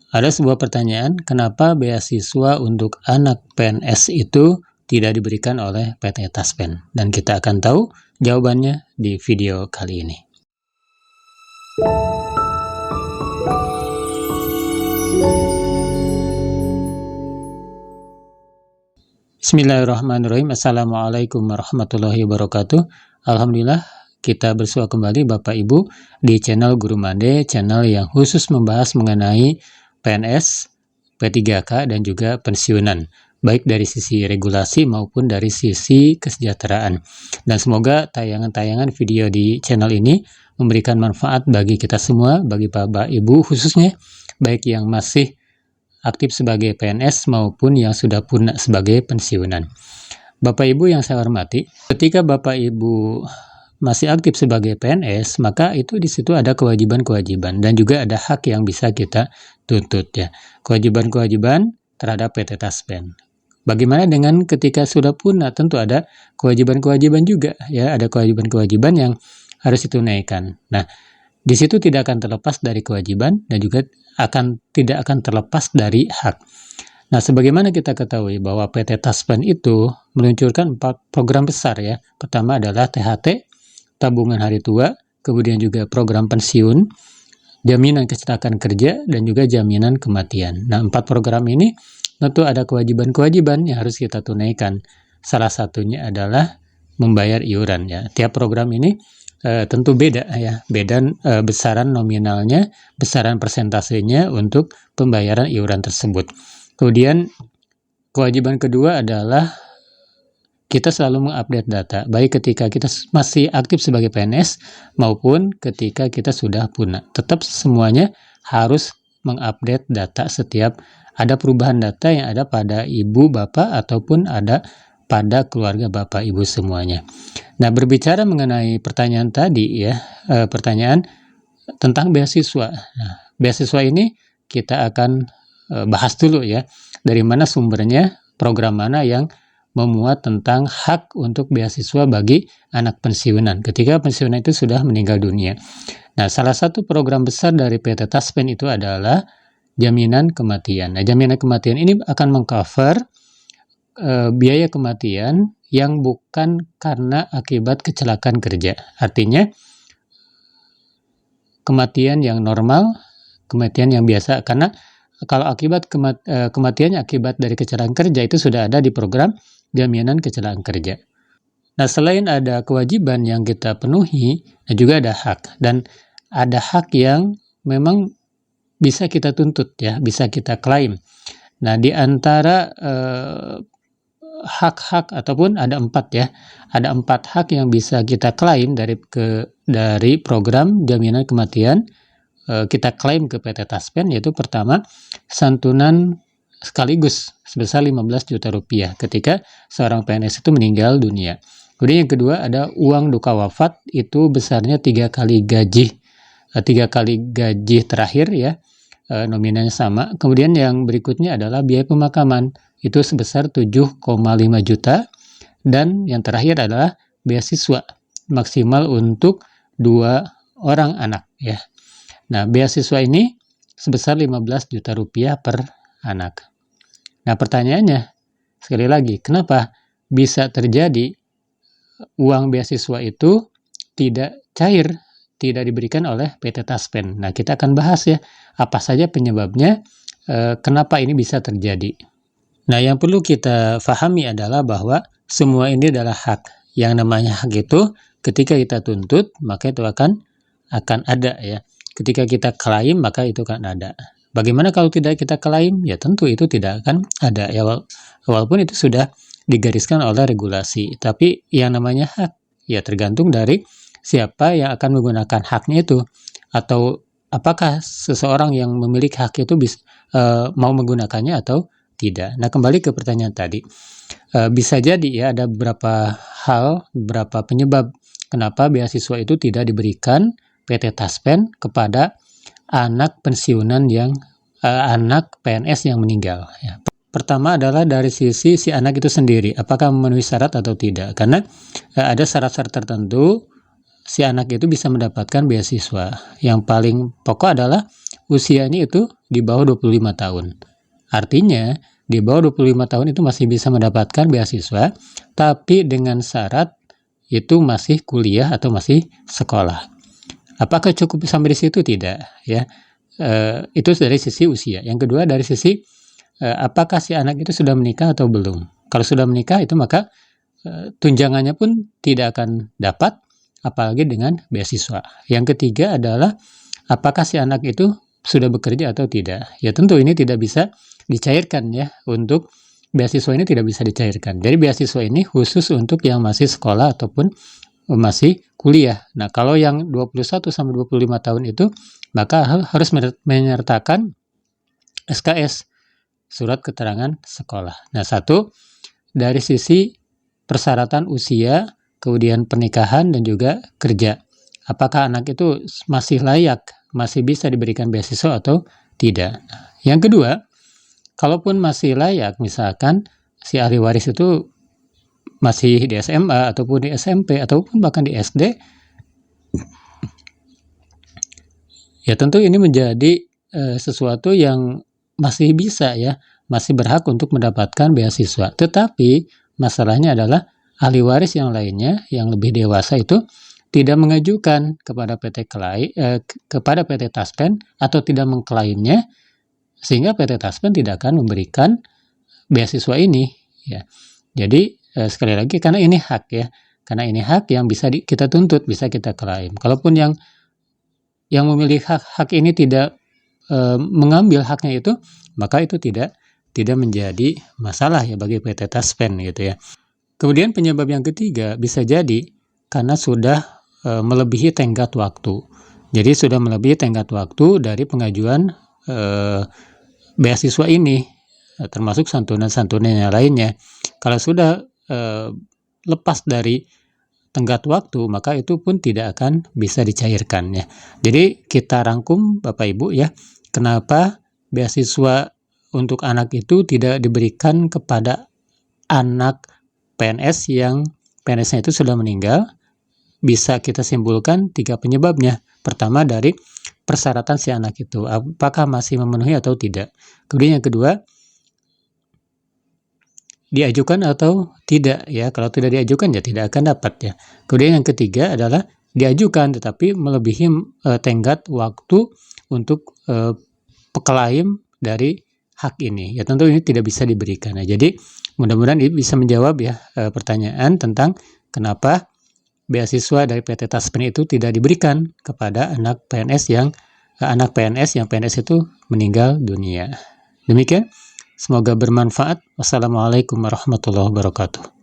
Ada sebuah pertanyaan, kenapa beasiswa untuk anak PNS itu tidak diberikan oleh PT Taspen? Dan kita akan tahu jawabannya di video kali ini. Bismillahirrahmanirrahim. Assalamualaikum warahmatullahi wabarakatuh. Alhamdulillah, kita bersua kembali Bapak Ibu di channel Guru Mande, channel yang khusus membahas mengenai PNS, P3K, dan juga pensiunan, baik dari sisi regulasi maupun dari sisi kesejahteraan. Dan semoga tayangan-tayangan video di channel ini memberikan manfaat bagi kita semua, bagi Bapak Ibu khususnya, baik yang masih aktif sebagai PNS maupun yang sudah punah sebagai pensiunan. Bapak Ibu yang saya hormati, ketika Bapak Ibu masih aktif sebagai PNS, maka itu di situ ada kewajiban-kewajiban dan juga ada hak yang bisa kita tuntut ya. Kewajiban-kewajiban terhadap PT Taspen. Bagaimana dengan ketika sudah punah? Tentu ada kewajiban-kewajiban juga ya, ada kewajiban-kewajiban yang harus ditunaikan. Nah, di situ tidak akan terlepas dari kewajiban dan juga tidak akan terlepas dari hak. Nah, sebagaimana kita ketahui bahwa PT Taspen itu meluncurkan 4 program besar ya. Pertama adalah THT, tabungan hari tua, kemudian juga program pensiun, jaminan kecelakaan kerja, dan juga jaminan kematian. Nah, 4 program ini tentu ada kewajiban-kewajiban yang harus kita tunaikan. Salah satunya adalah membayar iuran ya. Tiap program ini tentu beda ya, beda besaran nominalnya, besaran persentasenya untuk pembayaran iuran tersebut. Kemudian kewajiban kedua adalah kita selalu mengupdate data, baik ketika kita masih aktif sebagai PNS maupun ketika kita sudah punah. Tetap semuanya harus mengupdate data setiap ada perubahan data yang ada pada ibu, bapak, ataupun ada pada keluarga bapak, ibu semuanya. Nah, berbicara mengenai pertanyaan tadi ya, pertanyaan tentang beasiswa. Nah, beasiswa ini kita akan bahas dulu ya, dari mana sumbernya, program mana yang memuat tentang hak untuk beasiswa bagi anak pensiunan ketika pensiunan itu sudah meninggal dunia. Nah, salah satu program besar dari PT Taspen itu adalah jaminan kematian. Nah, jaminan kematian ini akan mengcover biaya kematian yang bukan karena akibat kecelakaan kerja. Artinya, kematian yang normal, kematian yang biasa. Karena kalau akibat kematiannya akibat dari kecelakaan kerja itu sudah ada di program jaminan kecelakaan kerja. Nah, selain ada kewajiban yang kita penuhi, juga ada hak. Dan ada hak yang memang bisa kita tuntut ya, bisa kita klaim. Nah, di antara hak-hak ataupun ada 4 ya, ada 4 hak yang bisa kita klaim dari program jaminan kematian. Kita klaim ke PT Taspen, yaitu pertama, santunan sekaligus sebesar 15 juta rupiah ketika seorang PNS itu meninggal dunia. Kemudian yang kedua ada uang duka wafat, itu besarnya 3 kali gaji, 3 kali gaji terakhir ya, nominalnya sama. Kemudian yang berikutnya adalah biaya pemakaman, itu sebesar 7,5 juta. Dan yang terakhir adalah beasiswa maksimal untuk 2 orang anak ya. Nah, beasiswa ini sebesar 15 juta rupiah per anak. Nah, pertanyaannya, sekali lagi, kenapa bisa terjadi uang beasiswa itu tidak cair, tidak diberikan oleh PT Taspen? Nah, kita akan bahas ya, apa saja penyebabnya, kenapa ini bisa terjadi. Nah, yang perlu kita pahami adalah bahwa semua ini adalah hak. Yang namanya hak itu, ketika kita tuntut, maka itu akan ada ya. Ketika kita klaim, maka itu akan ada. Bagaimana kalau tidak kita klaim? Ya tentu itu tidak akan ada ya, walaupun itu sudah digariskan oleh regulasi. Tapi yang namanya hak ya tergantung dari siapa yang akan menggunakan haknya itu, atau apakah seseorang yang memiliki hak itu mau menggunakannya atau tidak. Nah, kembali ke pertanyaan tadi, bisa jadi ya ada beberapa hal, beberapa penyebab kenapa beasiswa itu tidak diberikan PT Taspen kepada anak pensiunan yang anak PNS yang meninggal ya. Pertama adalah dari sisi si anak itu sendiri, apakah memenuhi syarat atau tidak. Karena ada syarat-syarat tertentu si anak itu bisa mendapatkan beasiswa? Yang paling pokok adalah usianya itu di bawah 25 tahun. Artinya, di bawah 25 tahun itu masih bisa mendapatkan beasiswa, tapi dengan syarat itu masih kuliah atau masih sekolah. Apakah cukup sampai di situ? Tidak, ya. Itu dari sisi usia. Yang kedua dari sisi apakah si anak itu sudah menikah atau belum. Kalau sudah menikah itu maka tunjangannya pun tidak akan dapat, apalagi dengan beasiswa. Yang ketiga adalah apakah si anak itu sudah bekerja atau tidak. Ya tentu ini tidak bisa dicairkan ya, untuk beasiswa ini tidak bisa dicairkan. Jadi beasiswa ini khusus untuk yang masih sekolah ataupun masih kuliah. Nah, kalau yang 21 sampai 25 tahun itu maka harus menyertakan SKS, surat keterangan sekolah. Nah, satu dari sisi persyaratan usia, kemudian pernikahan dan juga kerja. Apakah anak itu masih layak, masih bisa diberikan beasiswa atau tidak. Yang kedua, kalaupun masih layak, misalkan si ahli waris itu masih di SMA ataupun di SMP ataupun bahkan di SD, ya tentu ini menjadi sesuatu yang masih bisa ya, masih berhak untuk mendapatkan beasiswa. Tetapi masalahnya adalah ahli waris yang lainnya yang lebih dewasa itu tidak mengajukan kepada kepada PT Taspen atau tidak mengklaimnya, sehingga PT Taspen tidak akan memberikan beasiswa ini ya. Jadi sekali lagi karena ini hak ya. Karena ini hak yang bisa kita tuntut, bisa kita klaim. Kalaupun yang memiliki hak ini tidak mengambil haknya itu, maka itu tidak menjadi masalah ya bagi PT Taspen gitu ya. Kemudian penyebab yang ketiga bisa jadi karena sudah melebihi tenggat waktu. Jadi sudah melebihi tenggat waktu dari pengajuan beasiswa ini, termasuk santunan-santunan yang lainnya. Kalau sudah lepas dari tenggat waktu, maka itu pun tidak akan bisa dicairkan ya. Jadi kita rangkum Bapak Ibu ya, kenapa beasiswa untuk anak itu tidak diberikan kepada anak PNS yang PNS-nya itu sudah meninggal. Bisa kita simpulkan 3 penyebabnya. Pertama dari persyaratan si anak itu, apakah masih memenuhi atau tidak. Kemudian yang kedua, diajukan atau tidak ya. Kalau tidak diajukan ya tidak akan dapat ya. Kemudian yang ketiga adalah diajukan tetapi melebihi tenggat waktu untuk peklaim dari hak ini. Ya tentu ini tidak bisa diberikan. Nah, jadi mudah-mudahan ini bisa menjawab ya pertanyaan tentang kenapa beasiswa dari PT Taspen itu tidak diberikan kepada anak PNS yang PNS itu meninggal dunia. Demikian, semoga bermanfaat. Wassalamualaikum warahmatullahi wabarakatuh.